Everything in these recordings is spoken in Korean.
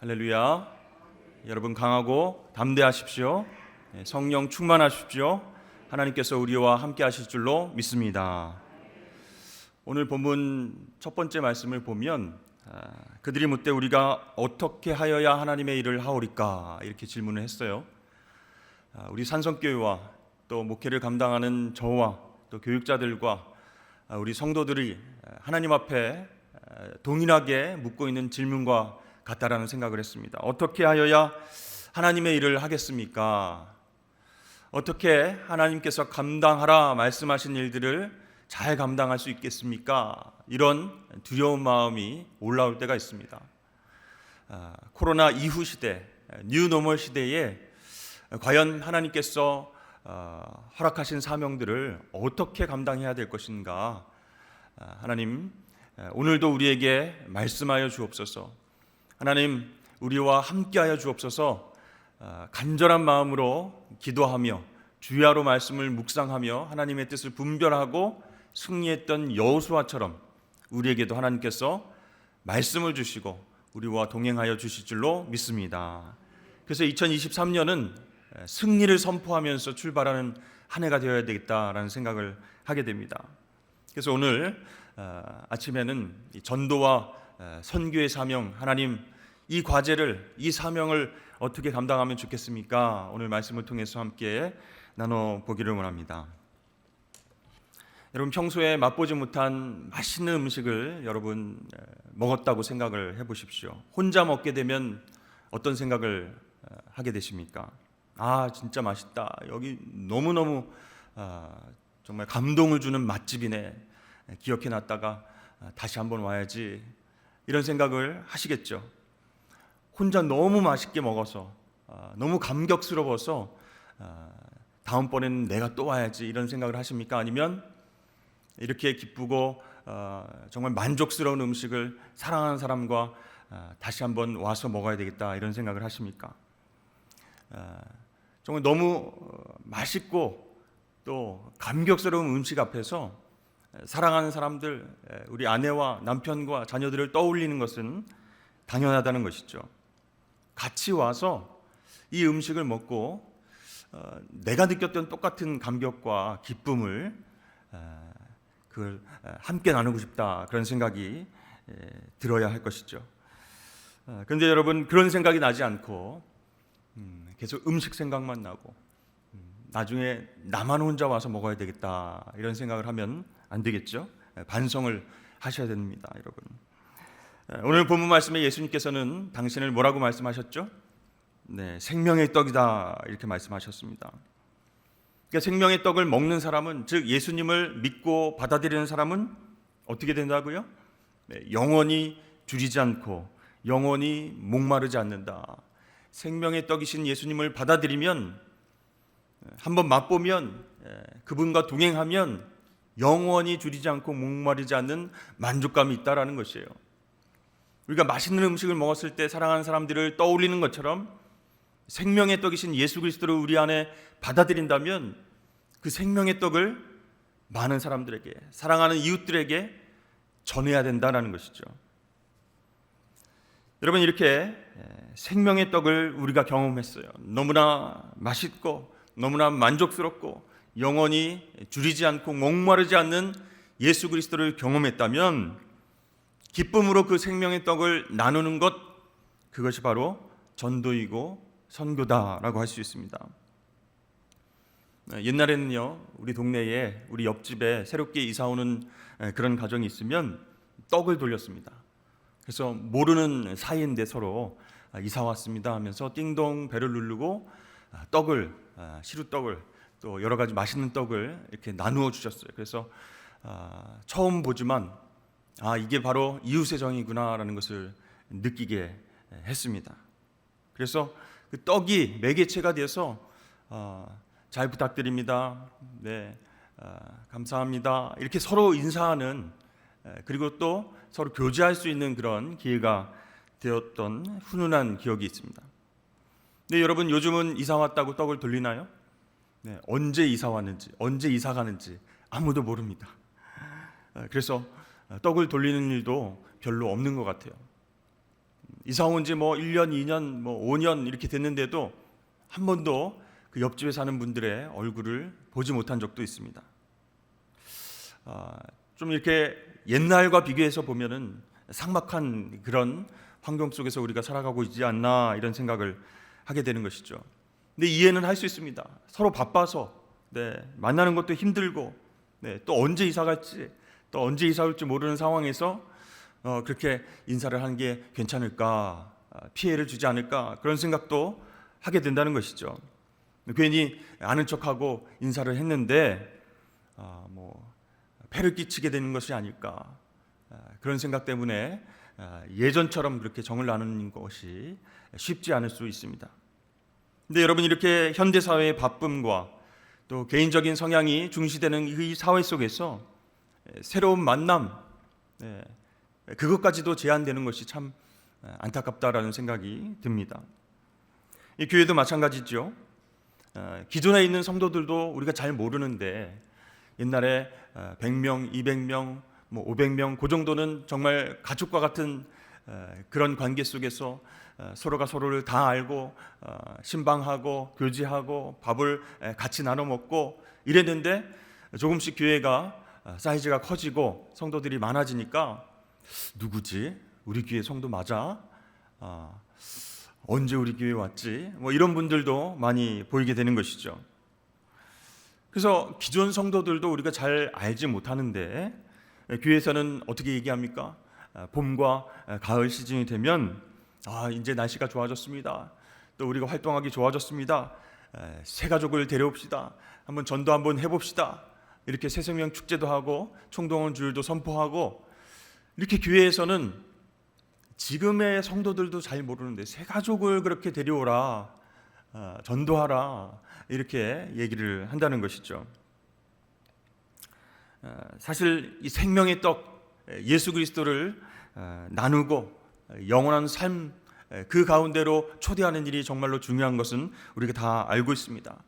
할렐루야. 여러분 강하고 담대하십시오. 성령 충만하십시오. 하나님께서 우리와 함께 하실 줄로 믿습니다. 오늘 본문 첫 번째 말씀을 보면 그들이 묻되 우리가 어떻게 하여야 하나님의 일을 하오리까 이렇게 질문을 했어요. 우리 산성교회와 또 목회를 감당하는 저와 또 교육자들과 우리 성도들이 하나님 앞에 동일하게 묻고 있는 질문과 같다라는 생각을 했습니다. 어떻게 하여야 하나님의 일을 하겠습니까? 어떻게 하나님께서 감당하라 말씀하신 일들을 잘 감당할 수 있겠습니까? 이런 두려운 마음이 올라올 때가 있습니다. 코로나 이후 시대, 뉴노멀 시대에 과연 하나님께서 허락하신 사명들을 어떻게 감당해야 될 것인가? 하나님, 오늘도 우리에게 말씀하여 주옵소서. 하나님, 우리와 함께하여 주옵소서. 간절한 마음으로 기도하며 주야로 말씀을 묵상하며 하나님의 뜻을 분별하고 승리했던 여호수아처럼 우리에게도 하나님께서 말씀을 주시고 우리와 동행하여 주실 줄로 믿습니다. 그래서 2023년은 승리를 선포하면서 출발하는 한 해가 되어야 되겠다라는 생각을 하게 됩니다. 그래서 오늘 아침에는 전도와 선교의 사명, 하나님 이 과제를, 이 사명을 어떻게 감당하면 좋겠습니까? 오늘 말씀을 통해서 함께 나눠보기를 원합니다. 여러분 평소에 맛보지 못한 맛있는 음식을 여러분 먹었다고 생각을 해보십시오. 혼자 먹게 되면 어떤 생각을 하게 되십니까? 아 진짜 맛있다. 여기 너무너무 정말 감동을 주는 맛집이네. 기억해놨다가 다시 한번 와야지. 이런 생각을 하시겠죠. 혼자 너무 맛있게 먹어서 너무 감격스러워서 다음번에는 내가 또 와야지 이런 생각을 하십니까? 아니면 이렇게 기쁘고 정말 만족스러운 음식을 사랑하는 사람과 다시 한번 와서 먹어야 되겠다 이런 생각을 하십니까? 정말 너무 맛있고 또 감격스러운 음식 앞에서 사랑하는 사람들, 우리 아내와 남편과 자녀들을 떠올리는 것은 당연하다는 것이죠. 같이 와서 이 음식을 먹고 내가 느꼈던 똑같은 감격과 기쁨을 그걸 함께 나누고 싶다 그런 생각이 들어야 할 것이죠. 그런데 여러분 그런 생각이 나지 않고 계속 음식 생각만 나고 나중에 나만 혼자 와서 먹어야 되겠다 이런 생각을 하면 안 되겠죠. 반성을 하셔야 됩니다, 여러분. 오늘 본문 말씀에 예수님께서는 당신을 뭐라고 말씀하셨죠? 네, 생명의 떡이다 이렇게 말씀하셨습니다. 그러니까 생명의 떡을 먹는 사람은, 즉 예수님을 믿고 받아들이는 사람은 어떻게 된다고요? 네, 영원히 줄이지 않고 영원히 목마르지 않는다. 생명의 떡이신 예수님을 받아들이면, 한번 맛보면, 그분과 동행하면 영원히 줄이지 않고 목마르지 않는 만족감이 있다라는 것이에요. 우리가 맛있는 음식을 먹었을 때 사랑하는 사람들을 떠올리는 것처럼 생명의 떡이신 예수 그리스도를 우리 안에 받아들인다면 그 생명의 떡을 많은 사람들에게, 사랑하는 이웃들에게 전해야 된다는 것이죠. 여러분 이렇게 생명의 떡을 우리가 경험했어요. 너무나 맛있고 너무나 만족스럽고 영원히 줄이지 않고 목마르지 않는 예수 그리스도를 경험했다면 기쁨으로 그 생명의 떡을 나누는 것, 그것이 바로 전도이고 선교다라고 할 수 있습니다. 옛날에는요, 우리 동네에, 우리 옆집에 새롭게 이사 오는 그런 가정이 있으면 떡을 돌렸습니다. 그래서 모르는 사이인데 서로 이사 왔습니다 하면서 띵동 벨을 누르고 떡을, 시루떡을 또 여러 가지 맛있는 떡을 이렇게 나누어 주셨어요. 그래서 처음 보지만 이게 바로 이웃의 정이구나라는 것을 느끼게 했습니다. 그래서 그 떡이 매개체가 돼서 잘 부탁드립니다. 네, 감사합니다. 이렇게 서로 인사하는, 그리고 또 서로 교제할 수 있는 그런 기회가 되었던 훈훈한 기억이 있습니다. 근데 여러분 요즘은 이사 왔다고 떡을 돌리나요? 네, 언제 이사 왔는지, 언제 이사 가는지 아무도 모릅니다. 그래서 떡을 돌리는 일도 별로 없는 것 같아요. 이사 온 지 뭐 1년, 2년, 뭐 5년 이렇게 됐는데도 한 번도 그 옆집에 사는 분들의 얼굴을 보지 못한 적도 있습니다. 좀 이렇게 옛날과 비교해서 보면은 삭막한 그런 환경 속에서 우리가 살아가고 있지 않나 이런 생각을 하게 되는 것이죠. 근데 이해는 할 수 있습니다. 서로 바빠서 만나는 것도 힘들고 또 언제 이사 갈지 또 언제 이사 올지 모르는 상황에서 그렇게 인사를 하는 게 괜찮을까, 피해를 주지 않을까 그런 생각도 하게 된다는 것이죠. 괜히 아는 척하고 인사를 했는데 뭐 폐를 끼치게 되는 것이 아닐까 그런 생각 때문에 예전처럼 그렇게 정을 나누는 것이 쉽지 않을 수 있습니다. 근데 여러분, 이렇게 현대사회의 바쁨과 또 개인적인 성향이 중시되는 이 사회 속에서 새로운 만남, 그것까지도 제한되는 것이 참 안타깝다라는 생각이 듭니다. 이 교회도 마찬가지죠. 기존에 있는 성도들도 우리가 잘 모르는데 옛날에 100명, 200명, 뭐 500명 그 정도는 정말 가족과 같은 그런 관계 속에서 서로가 서로를 다 알고 신방하고 교제하고 밥을 같이 나눠 먹고 이랬는데 조금씩 교회가 사이즈가 커지고 성도들이 많아지니까 누구지? 우리 교회 성도 맞아? 언제 우리 교회 왔지? 뭐 이런 분들도 많이 보이게 되는 것이죠. 그래서 기존 성도들도 우리가 잘 알지 못하는데 교회에서는 어떻게 얘기합니까? 봄과 가을 시즌이 되면 이제 날씨가 좋아졌습니다. 또 우리가 활동하기 좋아졌습니다. 새 가족을 데려옵시다. 한번 전도 한번 해봅시다. 이렇게 새생명 축제도 하고 총동원 주일도 선포하고 이렇게 교회에서는 지금의 성도들도 잘 모르는데 새 가족을 그렇게 데려오라, 전도하라 이렇게 얘기를 한다는 것이죠. 사실 이 생명의 떡 예수 그리스도를 나누고 영원한 삶 그 가운데로 초대하는 일이 정말로 중요한 것은 우리가 다 알고 있습니다.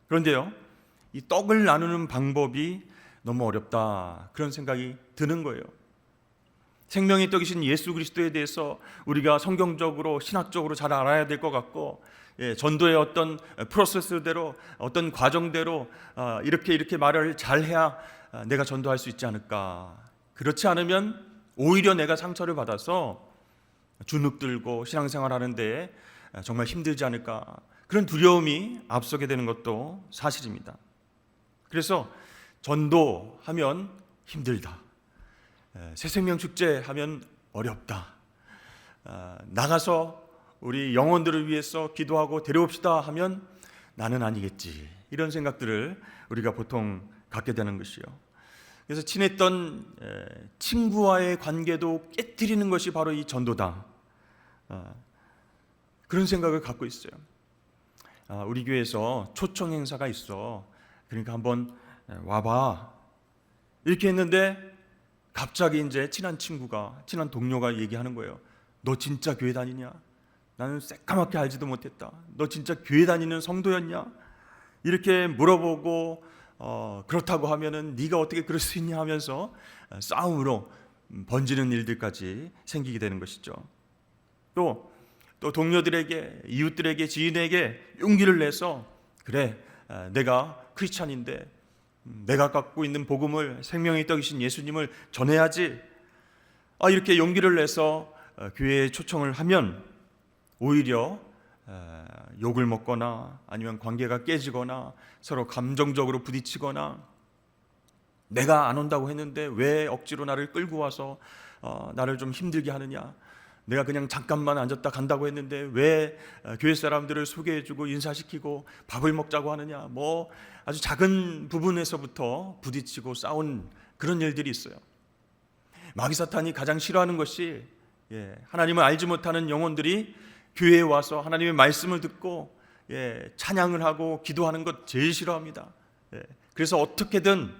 그런데요, 이 떡을 나누는 방법이 너무 어렵다 그런 생각이 드는 거예요. 생명의 떡이신 예수 그리스도에 대해서 우리가 성경적으로 신학적으로 잘 알아야 될 것 같고 전도의 어떤 프로세스대로 어떤 과정대로 이렇게 말을 잘해야 내가 전도할 수 있지 않을까. 그렇지 않으면 오히려 내가 상처를 받아서 주눅 들고 신앙생활 하는데 정말 힘들지 않을까. 그런 두려움이 앞서게 되는 것도 사실입니다. 그래서 전도하면 힘들다, 새생명 축제 하면 어렵다, 나가서 우리 영혼들을 위해서 기도하고 데려옵시다 하면 나는 아니겠지, 이런 생각들을 우리가 보통 갖게 되는 것이요. 그래서 친했던 친구와의 관계도 깨뜨리는 것이 바로 이 전도다, 그런 생각을 갖고 있어요. 우리 교회에서 초청 행사가 있어, 그러니까 한번 와봐 이렇게 했는데 갑자기 이제 친한 친구가, 친한 동료가 얘기하는 거예요. 너 진짜 교회 다니냐? 나는 새까맣게 알지도 못했다. 너 진짜 교회 다니는 성도였냐? 이렇게 물어보고 그렇다고 하면은 네가 어떻게 그럴 수 있냐 하면서 싸움으로 번지는 일들까지 생기게 되는 것이죠. 또 동료들에게, 이웃들에게, 지인에게 용기를 내서 그래, 내가 크리스찬인데 내가 갖고 있는 복음을, 생명의 떡이신 예수님을 전해야지, 이렇게 용기를 내서 교회에 초청을 하면 오히려 욕을 먹거나 아니면 관계가 깨지거나 서로 감정적으로 부딪히거나, 내가 안 온다고 했는데 왜 억지로 나를 끌고 와서 나를 좀 힘들게 하느냐, 내가 그냥 잠깐만 앉았다 간다고 했는데 왜 교회 사람들을 소개해주고 인사시키고 밥을 먹자고 하느냐, 뭐 아주 작은 부분에서부터 부딪히고 싸운 그런 일들이 있어요. 마귀 사탄이 가장 싫어하는 것이 하나님을 알지 못하는 영혼들이 교회에 와서 하나님의 말씀을 듣고 찬양을 하고 기도하는 것 제일 싫어합니다. 그래서 어떻게든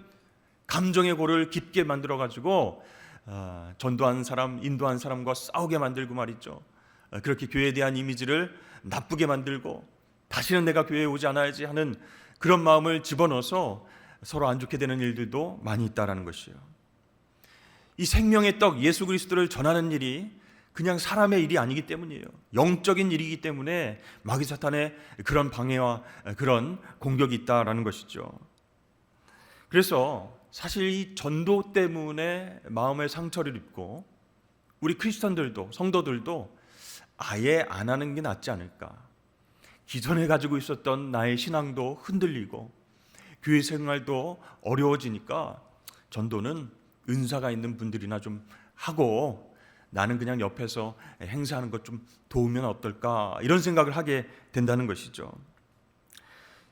감정의 골을 깊게 만들어가지고 전도한 사람, 인도한 사람과 싸우게 만들고 말이죠. 그렇게 교회에 대한 이미지를 나쁘게 만들고 다시는 내가 교회에 오지 않아야지 하는 그런 마음을 집어넣어서 서로 안 좋게 되는 일들도 많이 있다라는 것이에요. 이 생명의 떡 예수 그리스도를 전하는 일이 그냥 사람의 일이 아니기 때문이에요. 영적인 일이기 때문에 마귀 사탄의 그런 방해와 그런 공격이 있다라는 것이죠. 그래서 사실 이 전도 때문에 마음의 상처를 입고 우리 크리스천들도 성도들도 아예 안 하는 게 낫지 않을까. 기존에 가지고 있었던 나의 신앙도 흔들리고 교회 생활도 어려워지니까 전도는 은사가 있는 분들이나 좀 하고 나는 그냥 옆에서 행사하는 것 좀 도우면 어떨까, 이런 생각을 하게 된다는 것이죠.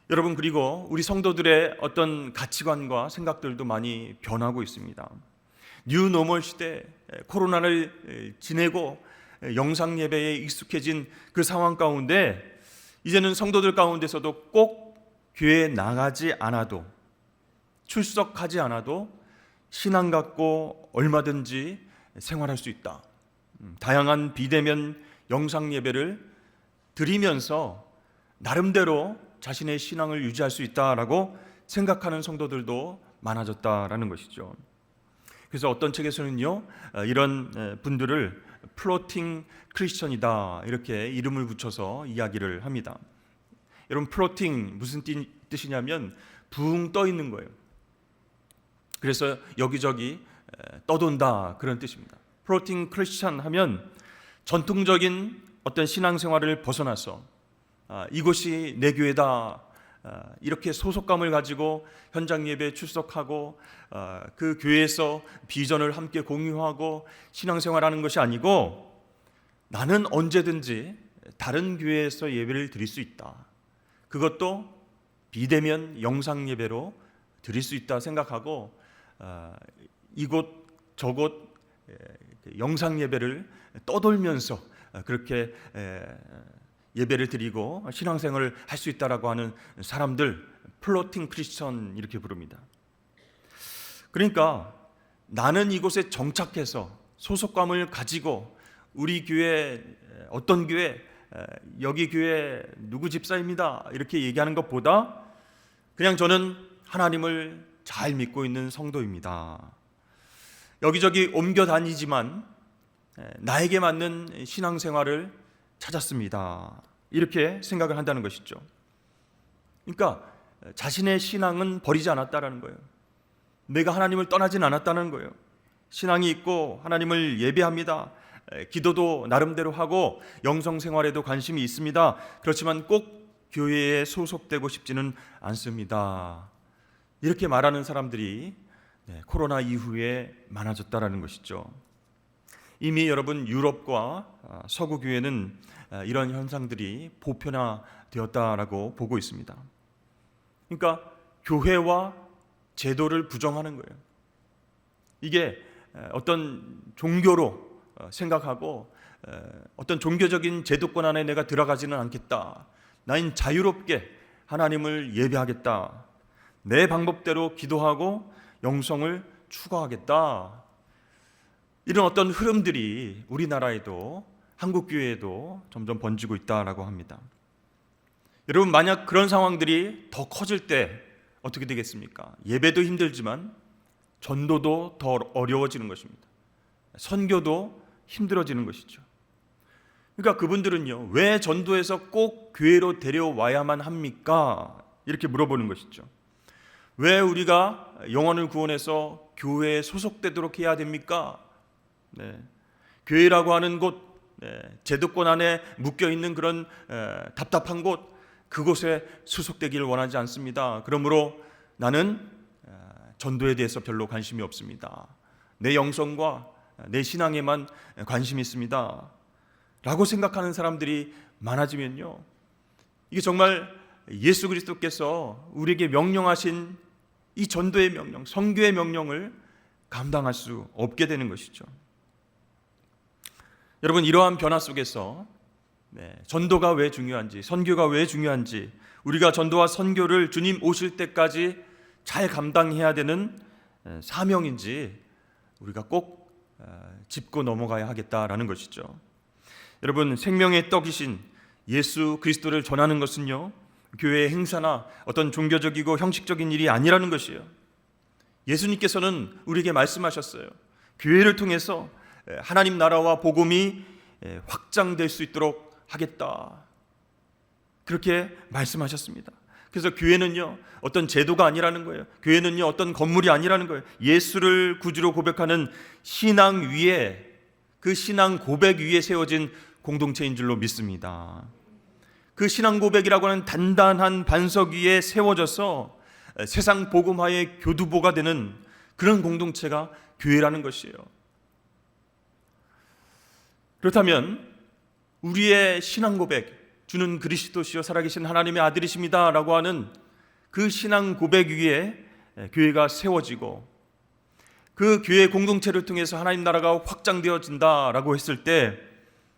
여러분, 그리고 우리 성도들의 어떤 가치관과 생각들도 많이 변하고 있습니다. 뉴 노멀 시대, 코로나를 지내고 영상 예배에 익숙해진 그 상황 가운데 이제는 성도들 가운데서도 꼭 교회에 나가지 않아도, 출석하지 않아도 신앙 갖고 얼마든지 생활할 수 있다. 다양한 비대면 영상 예배를 드리면서 나름대로 자신의 신앙을 유지할 수 있다라고 생각하는 성도들도 많아졌다라는 것이죠. 그래서 어떤 책에서는요, 이런 분들을 플로팅 크리스천이다 이렇게 이름을 붙여서 이야기를 합니다. 여러분, 플로팅 무슨 뜻이냐면 붕 떠 있는 거예요. 그래서 여기저기 떠돈다, 그런 뜻입니다. 플로팅 크리스천 하면 전통적인 어떤 신앙생활을 벗어나서 이곳이 내 교회다, 이렇게 소속감을 가지고 현장 예배에 출석하고 그 교회에서 비전을 함께 공유하고 신앙생활하는 것이 아니고 나는 언제든지 다른 교회에서 예배를 드릴 수 있다, 그것도 비대면 영상 예배로 드릴 수 있다 생각하고 이곳 저곳 영상 예배를 떠돌면서 그렇게 예배를 드리고 신앙생활을 할 수 있다라고 하는 사람들, 플로팅 크리스천 이렇게 부릅니다. 그러니까 나는 이곳에 정착해서 소속감을 가지고 우리 교회 어떤 교회, 여기 교회 누구 집사입니다 이렇게 얘기하는 것보다 그냥 저는 하나님을 잘 믿고 있는 성도입니다. 여기저기 옮겨 다니지만 나에게 맞는 신앙생활을 찾았습니다, 이렇게 생각을 한다는 것이죠. 그러니까 자신의 신앙은 버리지 않았다라는 거예요. 내가 하나님을 떠나진 않았다는 거예요. 신앙이 있고 하나님을 예배합니다, 기도도 나름대로 하고 영성생활에도 관심이 있습니다. 그렇지만 꼭 교회에 소속되고 싶지는 않습니다, 이렇게 말하는 사람들이 코로나 이후에 많아졌다라는 것이죠. 이미 여러분, 유럽과 서구 교회는 이런 현상들이 보편화되었다라고 보고 있습니다. 그러니까 교회와 제도를 부정하는 거예요. 이게 어떤 종교로 생각하고 어떤 종교적인 제도권 안에 내가 들어가지는 않겠다, 나는 자유롭게 하나님을 예배하겠다, 내 방법대로 기도하고 영성을 추구하겠다, 이런 어떤 흐름들이 우리나라에도 한국 교회에도 점점 번지고 있다라고 합니다. 여러분, 만약 그런 상황들이 더 커질 때 어떻게 되겠습니까? 예배도 힘들지만 전도도 더 어려워지는 것입니다. 선교도 힘들어지는 것이죠. 그러니까 그분들은요, 왜 전도해서 꼭 교회로 데려와야만 합니까? 이렇게 물어보는 것이죠. 왜 우리가 영혼을 구원해서 교회에 소속되도록 해야 됩니까? 교회라고 하는 곳, 제도권 안에 묶여있는 그런 답답한 곳, 그곳에 소속되기를 원하지 않습니다. 그러므로 나는 전도에 대해서 별로 관심이 없습니다, 내 영성과 내 신앙에만 관심이 있습니다 라고 생각하는 사람들이 많아지면요, 이게 정말 예수 그리스도께서 우리에게 명령하신 이 전도의 명령, 선교의 명령을 감당할 수 없게 되는 것이죠. 여러분, 이러한 변화 속에서 전도가 왜 중요한지, 선교가 왜 중요한지, 우리가 전도와 선교를 주님 오실 때까지 잘 감당해야 되는 사명인지 우리가 꼭 짚고 넘어가야 하겠다라는 것이죠. 여러분, 생명의 떡이신 예수 그리스도를 전하는 것은요, 교회의 행사나 어떤 종교적이고 형식적인 일이 아니라는 것이에요. 예수님께서는 우리에게 말씀하셨어요. 교회를 통해서 하나님 나라와 복음이 확장될 수 있도록 하겠다. 그렇게 말씀하셨습니다. 그래서 교회는요, 어떤 제도가 아니라는 거예요. 교회는요, 어떤 건물이 아니라는 거예요. 예수를 구주로 고백하는 신앙 위에, 그 신앙 고백 위에 세워진 공동체인 줄로 믿습니다. 그 신앙 고백이라고 하는 단단한 반석 위에 세워져서 세상 복음화의 교두보가 되는 그런 공동체가 교회라는 것이에요. 그렇다면 우리의 신앙 고백, 주는 그리스도시요 살아계신 하나님의 아들이십니다 라고 하는 그 신앙 고백 위에 교회가 세워지고 그 교회 공동체를 통해서 하나님 나라가 확장되어진다라고 했을 때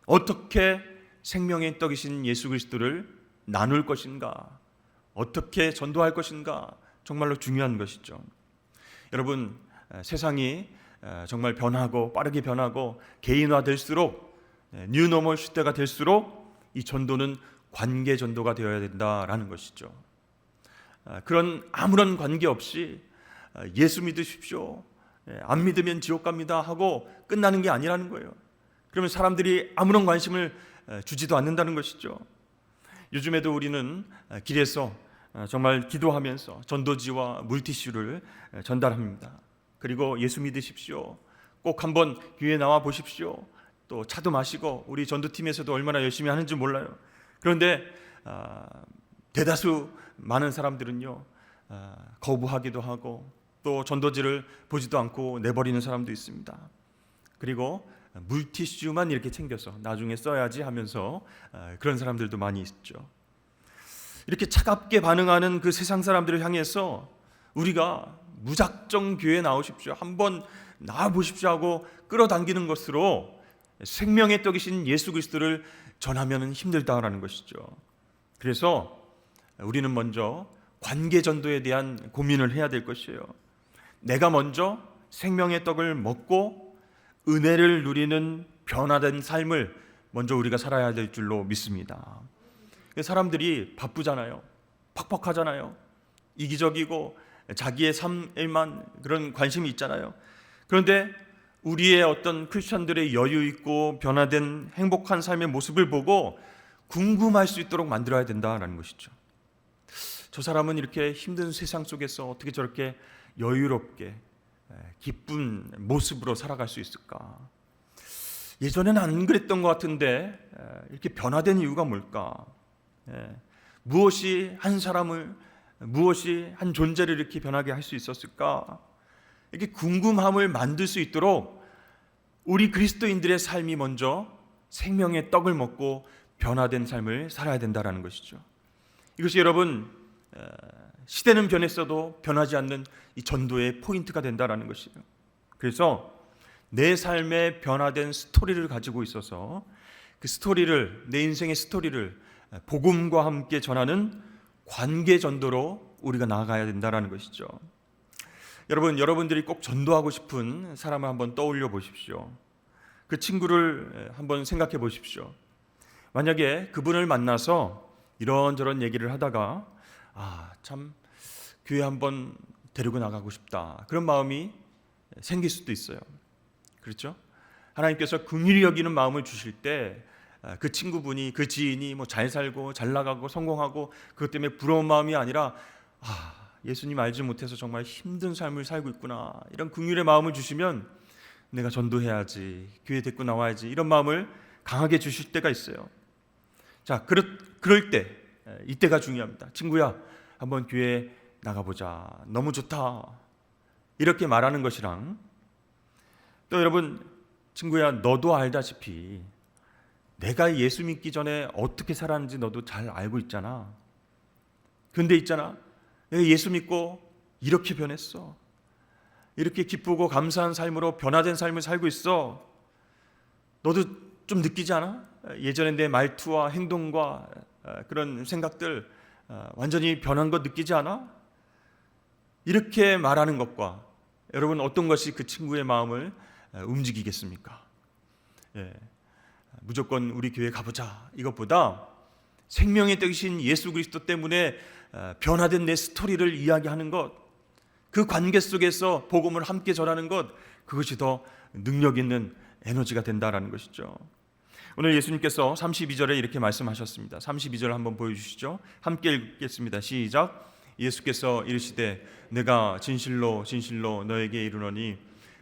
어떻게 생명의 떡이신 예수 그리스도를 나눌 것인가, 어떻게 전도할 것인가, 정말로 중요한 것이죠. 여러분, 세상이 정말 변하고 빠르게 변하고 개인화될수록, 뉴노멀 시대가 될수록 이 전도는 관계 전도가 되어야 된다라는 것이죠. 그런 아무런 관계 없이 예수 믿으십시오, 안 믿으면 지옥 갑니다 하고 끝나는 게 아니라는 거예요. 그러면 사람들이 아무런 관심을 주지도 않는다는 것이죠. 요즘에도 우리는 길에서 정말 기도하면서 전도지와 물티슈를 전달합니다. 그리고 예수 믿으십시오, 꼭 한번 교회에 나와 보십시오, 또 차도 마시고, 우리 전도팀에서도 얼마나 열심히 하는지 몰라요. 그런데 대다수 많은 사람들은요, 거부하기도 하고 또 전도지를 보지도 않고 내버리는 사람도 있습니다. 그리고 물티슈만 이렇게 챙겨서 나중에 써야지 하면서 그런 사람들도 많이 있죠. 이렇게 차갑게 반응하는 그 세상 사람들을 향해서 우리가 무작정 교회에 나오십시오, 한번 나와보십시오 하고 끌어당기는 것으로 생명의 떡이신 예수 그리스도를 전하면 힘들다라는 것이죠. 그래서 우리는 먼저 관계 전도에 대한 고민을 해야 될 것이에요. 내가 먼저 생명의 떡을 먹고 은혜를 누리는 변화된 삶을 먼저 우리가 살아야 될 줄로 믿습니다. 사람들이 바쁘잖아요, 팍팍하잖아요, 이기적이고 자기의 삶에만 그런 관심이 있잖아요. 그런데 우리의 어떤 크리스천들의 여유 있고 변화된 행복한 삶의 모습을 보고 궁금할 수 있도록 만들어야 된다는 것이죠. 저 사람은 이렇게 힘든 세상 속에서 어떻게 저렇게 여유롭게 기쁜 모습으로 살아갈 수 있을까? 예전에는 안 그랬던 것 같은데 이렇게 변화된 이유가 뭘까? 무엇이 한 사람을, 무엇이 한 존재를 이렇게 변하게 할 수 있었을까? 이렇게 궁금함을 만들 수 있도록 우리 그리스도인들의 삶이 먼저 생명의 떡을 먹고 변화된 삶을 살아야 된다는 것이죠. 이것이 여러분, 시대는 변했어도 변하지 않는 이 전도의 포인트가 된다는 것이에요. 그래서 내 삶의 변화된 스토리를 가지고 있어서 그 스토리를, 내 인생의 스토리를 복음과 함께 전하는 관계 전도로 우리가 나아가야 된다는 것이죠. 여러분, 여러분들이 꼭 전도하고 싶은 사람을 한번 떠올려 보십시오. 그 친구를 한번 생각해 보십시오. 만약에 그분을 만나서 이런저런 얘기를 하다가 참 교회 한번 데리고 나가고 싶다, 그런 마음이 생길 수도 있어요. 그렇죠? 하나님께서 긍휼히 여기는 마음을 주실 때 그 친구분이, 그 지인이 뭐 잘 살고 잘 나가고 성공하고 그것 때문에 부러운 마음이 아니라 예수님 알지 못해서 정말 힘든 삶을 살고 있구나, 이런 긍휼의 마음을 주시면 내가 전도해야지, 교회 데리고 나와야지, 이런 마음을 강하게 주실 때가 있어요. 자, 그럴 때, 이때가 중요합니다. 친구야, 한번 교회 나가보자, 너무 좋다, 이렇게 말하는 것이랑, 또 여러분, 친구야, 너도 알다시피 내가 예수 믿기 전에 어떻게 살았는지 너도 잘 알고 있잖아. 근데 있잖아, 내가 예수 믿고 이렇게 변했어, 이렇게 기쁘고 감사한 삶으로 변화된 삶을 살고 있어. 너도 좀 느끼지 않아? 예전에 내 말투와 행동과 그런 생각들 완전히 변한 거 느끼지 않아? 이렇게 말하는 것과 여러분, 어떤 것이 그 친구의 마음을 움직이겠습니까? 무조건 우리 교회 가보자, 이것보다 생명의 떡이신 예수 그리스도 때문에 변화된 내 스토리를 이야기하는 것, 그 관계 속에서 복음을 함께 전하는 것, 그것이 더 능력 있는 에너지가 된다라는 것이죠. 오늘 예수님께서 32절에 이렇게 말씀하셨습니다. 32절 한번 보여주시죠. 함께 읽겠습니다. 시작. 예수께서 이르시되 내가 진실로 진실로 너에게 이르노니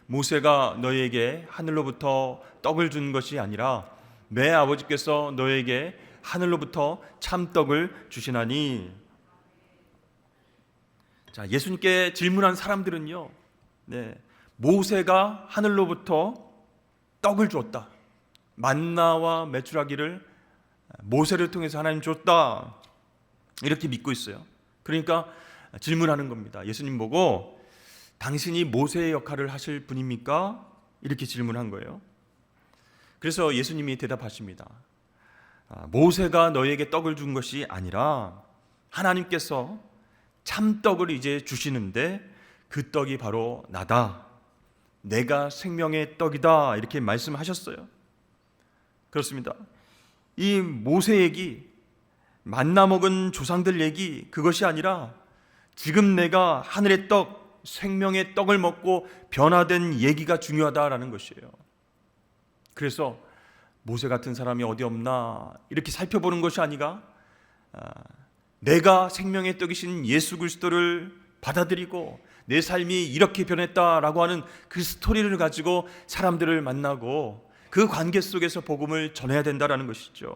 모세가 너에게 하늘로부터 떡을 준 것이 아니라 내 아버지께서 너에게 하늘로부터 참떡을 주시나니. 자, 예수님께 질문한 사람들은요, 모세가 하늘로부터 떡을 주었다, 만나와 메추라기를 모세를 통해서 하나님 줬다, 이렇게 믿고 있어요. 그러니까 질문하는 겁니다. 예수님 보고 당신이 모세의 역할을 하실 분입니까? 이렇게 질문한 거예요. 그래서 예수님이 대답하십니다. 모세가 너에게 떡을 준 것이 아니라 하나님께서 참떡을 이제 주시는데 그 떡이 바로 나다, 내가 생명의 떡이다, 이렇게 말씀하셨어요. 그렇습니다. 이 모세 얘기, 만나 먹은 조상들 얘기, 그것이 아니라 지금 내가 하늘의 떡, 생명의 떡을 먹고 변화된 얘기가 중요하다라는 것이에요. 그래서 모세 같은 사람이 어디 없나 이렇게 살펴보는 것이 아니라 내가 생명의 떡이신 예수 그리스도를 받아들이고 내 삶이 이렇게 변했다라고 하는 그 스토리를 가지고 사람들을 만나고 그 관계 속에서 복음을 전해야 된다라는 것이죠.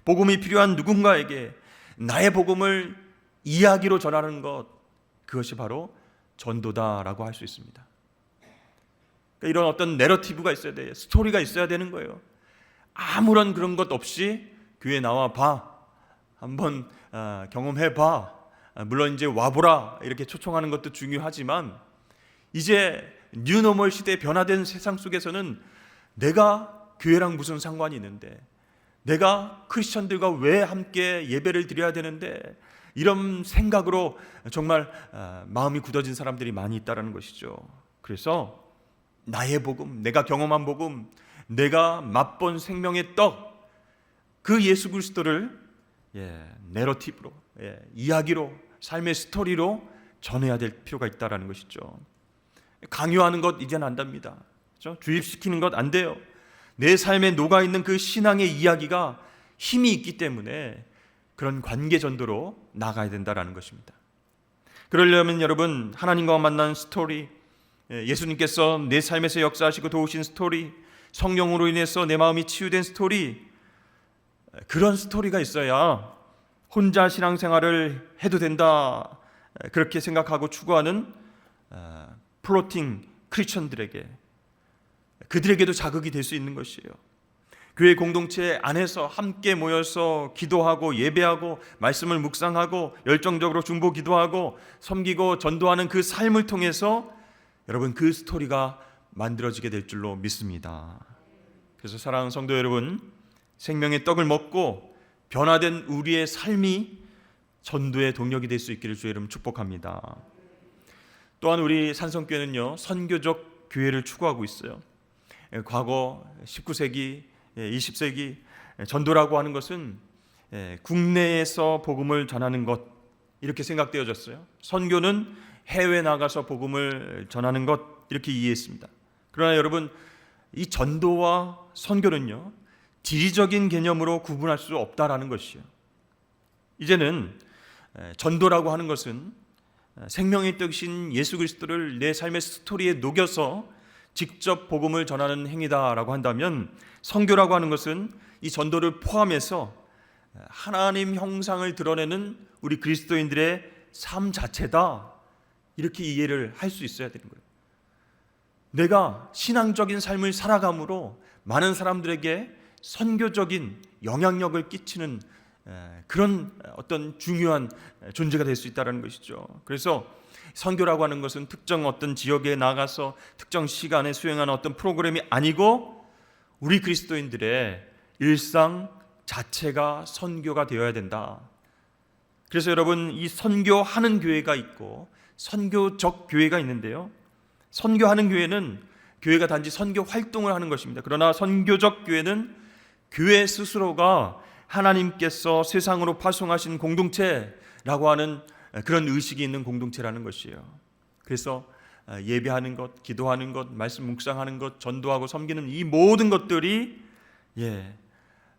복음이 필요한 누군가에게 나의 복음을 이야기로 전하는 것, 그것이 바로 전도다라고 할 수 있습니다. 그러니까 이런 어떤 내러티브가 있어야 돼요. 스토리가 있어야 되는 거예요. 아무런 그런 것 없이 교회 나와 봐, 한번 경험해 봐, 물론 이제 와보라 이렇게 초청하는 것도 중요하지만 이제 뉴노멀 시대에 변화된 세상 속에서는 내가 교회랑 무슨 상관이 있는데, 내가 크리스천들과 왜 함께 예배를 드려야 되는데, 이런 생각으로 정말 마음이 굳어진 사람들이 많이 있다는 것이죠. 그래서 나의 복음, 내가 경험한 복음, 내가 맛본 생명의 떡, 그 예수 그리스도를 내러티브로, 이야기로, 삶의 스토리로 전해야 될 필요가 있다는 것이죠. 강요하는 것 이제는 안 됩니다. 그렇죠? 주입시키는 것 안 돼요. 내 삶에 녹아있는 그 신앙의 이야기가 힘이 있기 때문에 그런 관계 전도로 나가야 된다는 것입니다. 그러려면 여러분, 하나님과 만난 스토리, 예수님께서 내 삶에서 역사하시고 도우신 스토리, 성령으로 인해서 내 마음이 치유된 스토리, 그런 스토리가 있어야 혼자 신앙생활을 해도 된다, 그렇게 생각하고 추구하는 플로팅 크리스천들에게, 그들에게도 자극이 될 수 있는 것이에요. 교회 공동체 안에서 함께 모여서 기도하고 예배하고 말씀을 묵상하고 열정적으로 중보 기도하고 섬기고 전도하는 그 삶을 통해서 여러분, 그 스토리가 만들어지게 될 줄로 믿습니다. 그래서 사랑하는 성도 여러분, 생명의 떡을 먹고 변화된 우리의 삶이 전도의 동력이 될 수 있기를 주의 이름 축복합니다. 또한 우리 산성교회는요, 선교적 교회를 추구하고 있어요. 과거 19세기, 20세기 전도라고 하는 것은 국내에서 복음을 전하는 것, 이렇게 생각되어졌어요. 선교는 해외 나가서 복음을 전하는 것, 이렇게 이해했습니다. 그러나 여러분, 이 전도와 선교는요, 지리적인 개념으로 구분할 수 없다라는 것이에요. 이제는 전도라고 하는 것은 생명의 떡이신 예수 그리스도를 내 삶의 스토리에 녹여서 직접 복음을 전하는 행위다라고 한다면, 선교라고 하는 것은 이 전도를 포함해서 하나님 형상을 드러내는 우리 그리스도인들의 삶 자체다, 이렇게 이해를 할 수 있어야 되는 거예요. 내가 신앙적인 삶을 살아감으로 많은 사람들에게 선교적인 영향력을 끼치는 그런 어떤 중요한 존재가 될 수 있다는 것이죠. 그래서 선교라고 하는 것은 특정 어떤 지역에 나가서 특정 시간에 수행하는 어떤 프로그램이 아니고 우리 그리스도인들의 일상 자체가 선교가 되어야 된다. 그래서 여러분, 이 선교하는 교회가 있고 선교적 교회가 있는데요, 선교하는 교회는 교회가 단지 선교 활동을 하는 것입니다. 그러나 선교적 교회는 교회 스스로가 하나님께서 세상으로 파송하신 공동체라고 하는 그런 의식이 있는 공동체라는 것이에요. 그래서 예배하는 것, 기도하는 것, 말씀 묵상하는 것, 전도하고 섬기는 이 모든 것들이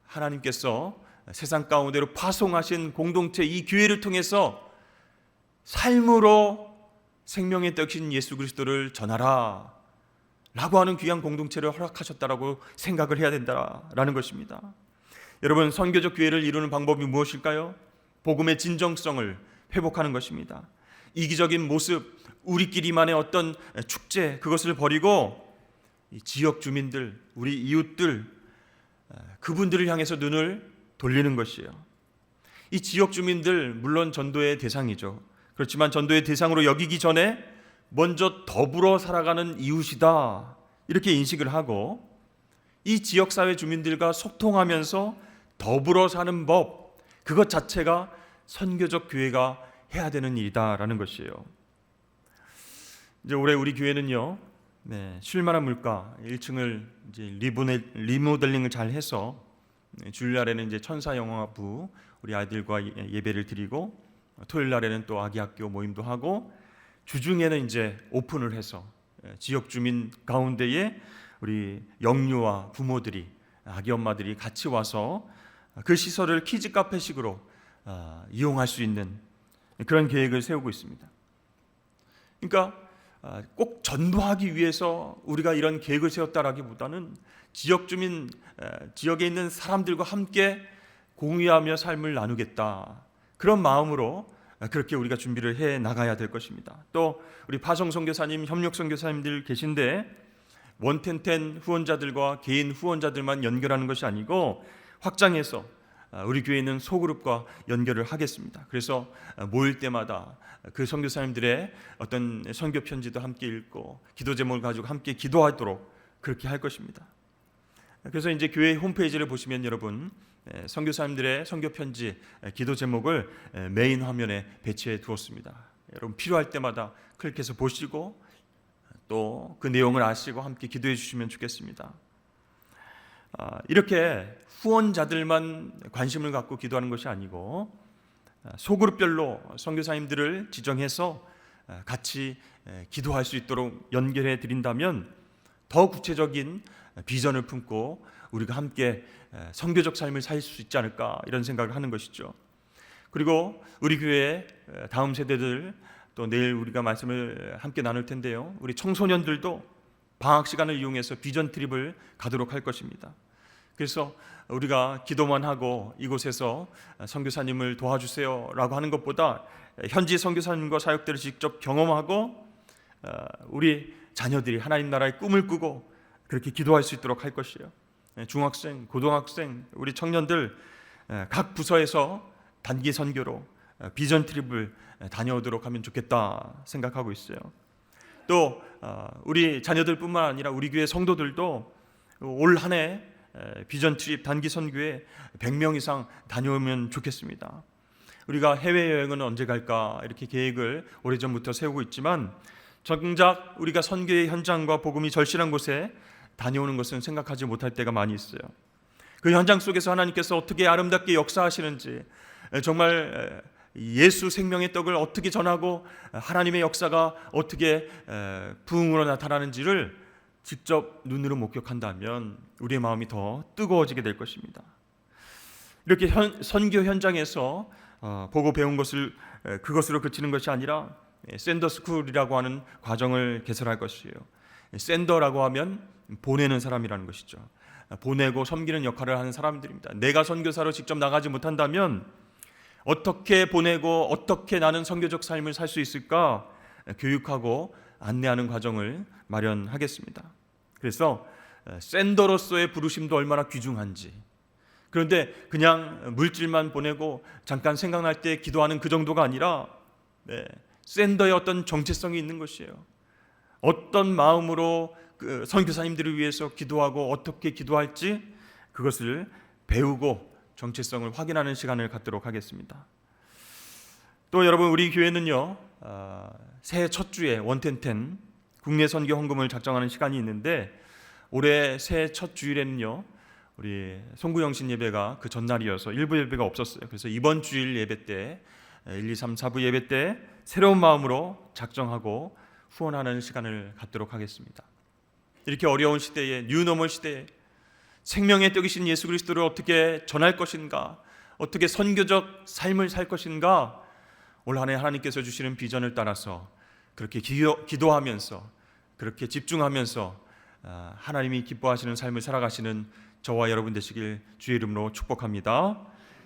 하나님께서 세상 가운데로 파송하신 공동체 이 교회를 통해서 삶으로 생명의 떡이신 예수 그리스도를 전하라 라고 하는 귀한 공동체를 허락하셨다라고 생각을 해야 된다라는 것입니다. 여러분, 선교적 교회를 이루는 방법이 무엇일까요? 복음의 진정성을 회복하는 것입니다. 이기적인 모습, 우리끼리만의 어떤 축제, 그것을 버리고 지역 주민들, 우리 이웃들, 그분들을 향해서 눈을 돌리는 것이에요. 이 지역 주민들 물론 전도의 대상이죠. 그렇지만 전도의 대상으로 여기기 전에 먼저 더불어 살아가는 이웃이다, 이렇게 인식을 하고 이 지역사회 주민들과 소통하면서 더불어 사는 법, 그것 자체가 선교적 교회가 해야 되는 일이다라는 것이에요. 이제 올해 우리 교회는요, 쉴만한 물가 1층을 이제 리모델링을 잘 해서 주일 날에는 이제 천사 영화부 우리 아이들과 예배를 드리고, 토요일 날에는 또 아기 학교 모임도 하고, 주중에는 이제 오픈을 해서 지역 주민 가운데에 우리 영유아 부모들이, 아기 엄마들이 같이 와서 그 시설을 키즈 카페식으로 이용할 수 있는 그런 계획을 세우고 있습니다. 그러니까 꼭 전도하기 위해서 우리가 이런 계획을 세웠다라기보다는 지역 주민, 지역에 있는 사람들과 함께 공유하며 삶을 나누겠다, 그런 마음으로 그렇게 우리가 준비를 해 나가야 될 것입니다. 또 우리 파송 선교사님, 협력 선교사님들 계신데 원텐텐 후원자들과 개인 후원자들만 연결하는 것이 아니고 확장해서 우리 교회에 있는 소그룹과 연결을 하겠습니다. 그래서 모일 때마다 그 선교사님들의 어떤 선교 편지도 함께 읽고 기도 제목을 가지고 함께 기도하도록 그렇게 할 것입니다. 그래서 이제 교회 홈페이지를 보시면 여러분, 선교사님들의 선교 편지 기도 제목을 메인 화면에 배치해 두었습니다. 여러분 필요할 때마다 클릭해서 보시고 또 그 내용을 아시고 함께 기도해 주시면 좋겠습니다. 이렇게 후원자들만 관심을 갖고 기도하는 것이 아니고 소그룹별로 선교사님들을 지정해서 같이 기도할 수 있도록 연결해 드린다면 더 구체적인 비전을 품고 우리가 함께 선교적 삶을 살 수 있지 않을까, 이런 생각을 하는 것이죠. 그리고 우리 교회 다음 세대들, 또 내일 우리가 말씀을 함께 나눌 텐데요, 우리 청소년들도 방학 시간을 이용해서 비전 트립을 가도록 할 것입니다. 그래서 우리가 기도만 하고 이곳에서 선교사님을 도와주세요 라고 하는 것보다 현지 선교사님과 사역들을 직접 경험하고 우리 자녀들이 하나님 나라의 꿈을 꾸고 그렇게 기도할 수 있도록 할 것이에요. 중학생, 고등학생, 우리 청년들 각 부서에서 단기 선교로 비전 트립을 다녀오도록 하면 좋겠다 생각하고 있어요. 또 우리 자녀들뿐만 아니라 우리 교회 성도들도 올 한 해 비전 트립 단기 선교에 100명 이상 다녀오면 좋겠습니다. 우리가 해외여행은 언제 갈까 이렇게 계획을 오래전부터 세우고 있지만 정작 우리가 선교의 현장과 복음이 절실한 곳에 다녀오는 것은 생각하지 못할 때가 많이 있어요. 그 현장 속에서 하나님께서 어떻게 아름답게 역사하시는지, 정말 예수 생명의 떡을 어떻게 전하고 하나님의 역사가 어떻게 부흥으로 나타나는지를 직접 눈으로 목격한다면 우리의 마음이 더 뜨거워지게 될 것입니다. 이렇게 선교 현장에서 보고 배운 것을 그것으로 그치는 것이 아니라 샌더 스쿨이라고 하는 과정을 개설할 것이에요. 샌더라고 하면 보내는 사람이라는 것이죠. 보내고 섬기는 역할을 하는 사람들입니다. 내가 선교사로 직접 나가지 못한다면 어떻게 보내고 어떻게 나는 선교적 삶을 살 수 있을까 교육하고 안내하는 과정을 마련하겠습니다. 그래서 샌더로서의 부르심도 얼마나 귀중한지, 그런데 그냥 물질만 보내고 잠깐 생각날 때 기도하는 그 정도가 아니라 샌더의 어떤 정체성이 있는 것이에요. 어떤 마음으로 그 선교사님들을 위해서 기도하고 어떻게 기도할지 그것을 배우고 정체성을 확인하는 시간을 갖도록 하겠습니다. 또 여러분, 우리 교회는요, 새해 첫 주에 원텐텐 국내 선교 헌금을 작정하는 시간이 있는데 올해 새해 첫 주일에는요, 우리 송구영신 예배가 그 전날이어서 일부 예배가 없었어요. 그래서 이번 주일 예배 때 1, 2, 3, 4부 예배 때 새로운 마음으로 작정하고 후원하는 시간을 갖도록 하겠습니다. 이렇게 어려운 시대에, 뉴노멀 시대에 생명의 떡이신 예수 그리스도를 어떻게 전할 것인가, 어떻게 선교적 삶을 살 것인가, 올 한 해 하나님께서 주시는 비전을 따라서 그렇게 기도하면서, 그렇게 집중하면서 하나님이 기뻐하시는 삶을 살아가시는 저와 여러분 되시길 주의 이름으로 축복합니다.